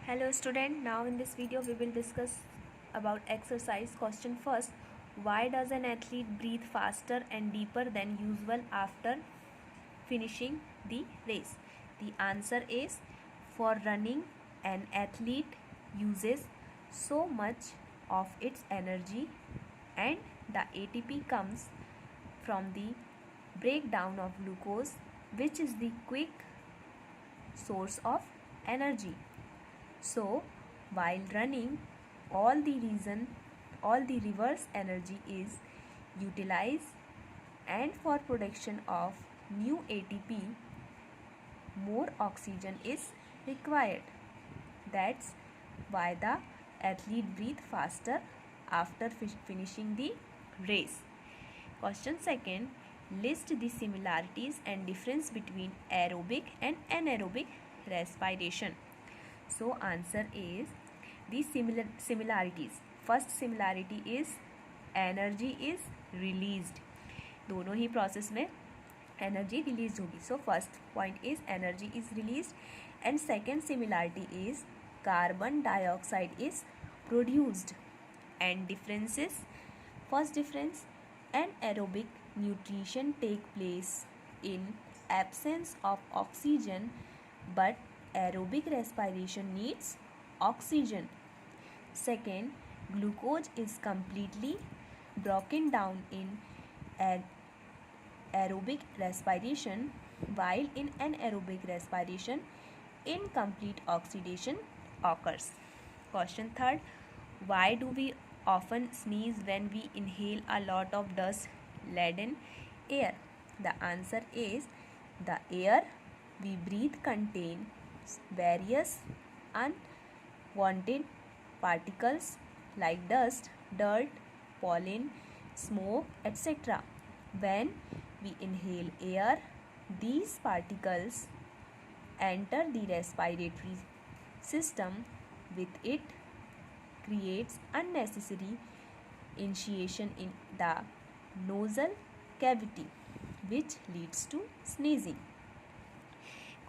Hello student, now in this video we will discuss about exercise. Question first, why does an athlete breathe faster and deeper than usual after finishing the race? The answer is, for running an athlete uses so much of its energy and the ATP comes from the breakdown of glucose, which is the quick source of energy. So, while running, all the reverse energy is utilized, and for production of new ATP, more oxygen is required. That's why the athlete breathe faster after finishing the race. Question second, list the similarities and difference between aerobic and anaerobic respiration. So answer is the similarities. First similarity is energy is released. दोनों ही process में energy release होगी. So first point is energy is release and second similarity is carbon dioxide is produced. And differences, first difference, anaerobic nutrition take place in absence of oxygen, but aerobic respiration needs oxygen. Second, glucose is completely broken down in aerobic respiration, while in anaerobic respiration incomplete oxidation occurs. Question third, why do we often sneeze when we inhale a lot of dust laden air? The answer is, the air we breathe contains various unwanted particles like dust, dirt, pollen, smoke, etc. When we inhale air, these particles enter the respiratory system. With it creates unnecessary initiation in the nasal cavity, which leads to sneezing.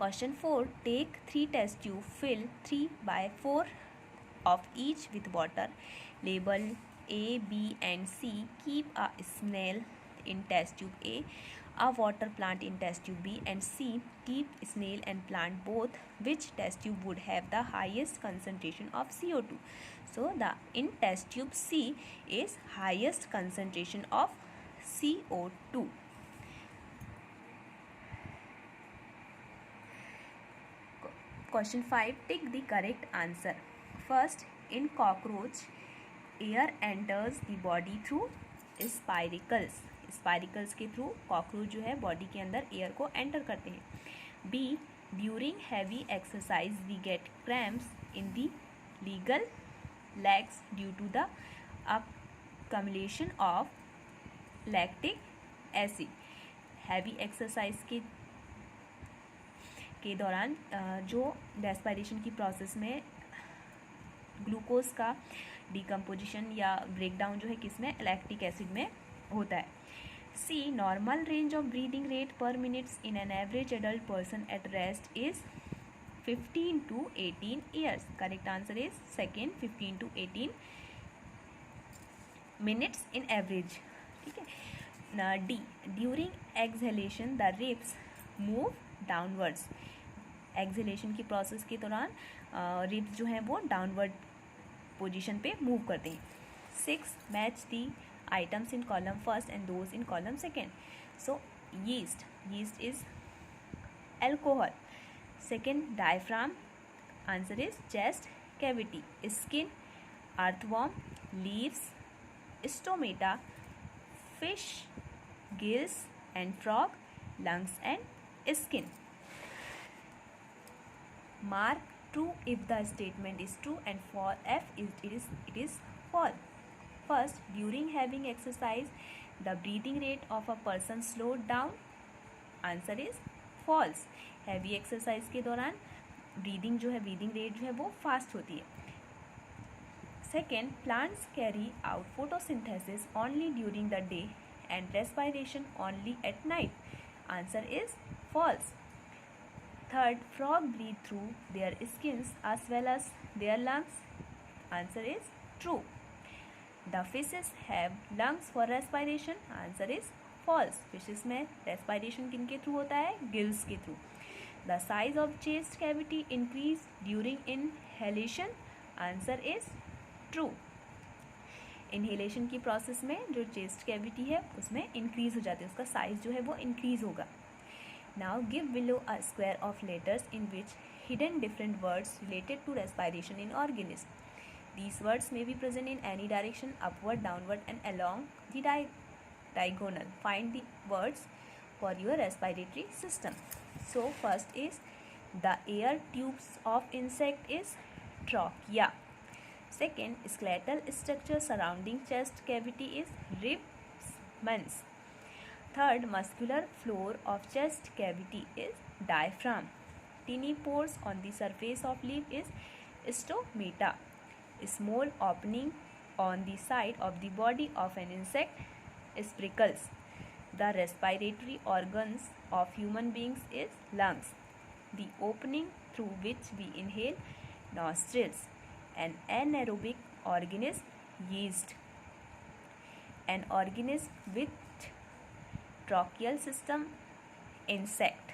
Question 4. Take 3 test tubes, fill 3/4 of each with water. Label A, B and C. Keep a snail in test tube A, a water plant in test tube B, and C. Keep snail and plant both. Which test tube would have the highest concentration of CO2? So the in test tube C is highest concentration of CO2. Question 5. Tick the correct answer. First, in cockroach, air enters the body through spiracles. Spiracles के through cockroach जो है body के अंदर air को enter करते हैं. B, during heavy exercise we get cramps in the legal legs due to the accumulation of lactic acid. Heavy exercise के दौरान जो रेस्पिरेशन की प्रोसेस में ग्लूकोज का डिकम्पोजिशन या ब्रेकडाउन जो है किसमें, लैक्टिक एसिड में होता है. C, normal range of breathing rate per minutes in an average adult person at rest is 15 to 18 years. Correct answer is second, 15 to 18 minutes in average. ठीक है. D, during exhalation the ribs move downwards. Exhalation की process के दौरान ribs जो हैं वो downward position पे move करते हैं. 6, match the items in column first and those in column second. So yeast is alcohol. Second, diaphragm. Answer is chest cavity. Skin, earthworm, leaves, stomata, fish, gills and frog, lungs and skin. Mark true if the statement is true, and for F it is false. First, during having exercise the breathing rate of a person slowed down. Answer is false. Heavy exercise के दौरान breathing rate जो है वो fast होती है. Second, plants carry out photosynthesis only during the day and respiration only at night. Answer is false. Third, frog breathe through their skins as well as their lungs. Answer is true. The fishes have lungs for respiration. Answer is false. Fishes में respiration किनके through होता है? Gills के through. The size of chest cavity increase during inhalation. Answer is true. Inhalation की process में जो chest cavity है उसमें इंक्रीज हो जाती है, उसका साइज जो है वो इंक्रीज होगा. Now give below a square of letters in which hidden different words related to respiration in organism. These words may be present in any direction, upward, downward, and along the diagonal. Find the words for your respiratory system. So first is the air tubes of insect is trachea. Second, skeletal structure surrounding chest cavity is ribs. Third, muscular floor of chest cavity is diaphragm. Tiny pores on the surface of leaf is stomata. Small opening on the side of the body of an insect is prickles. The respiratory organs of human beings is lungs. The opening through which we inhale, nostrils. An anaerobic organism, yeast. An organism with tracheal system, insect.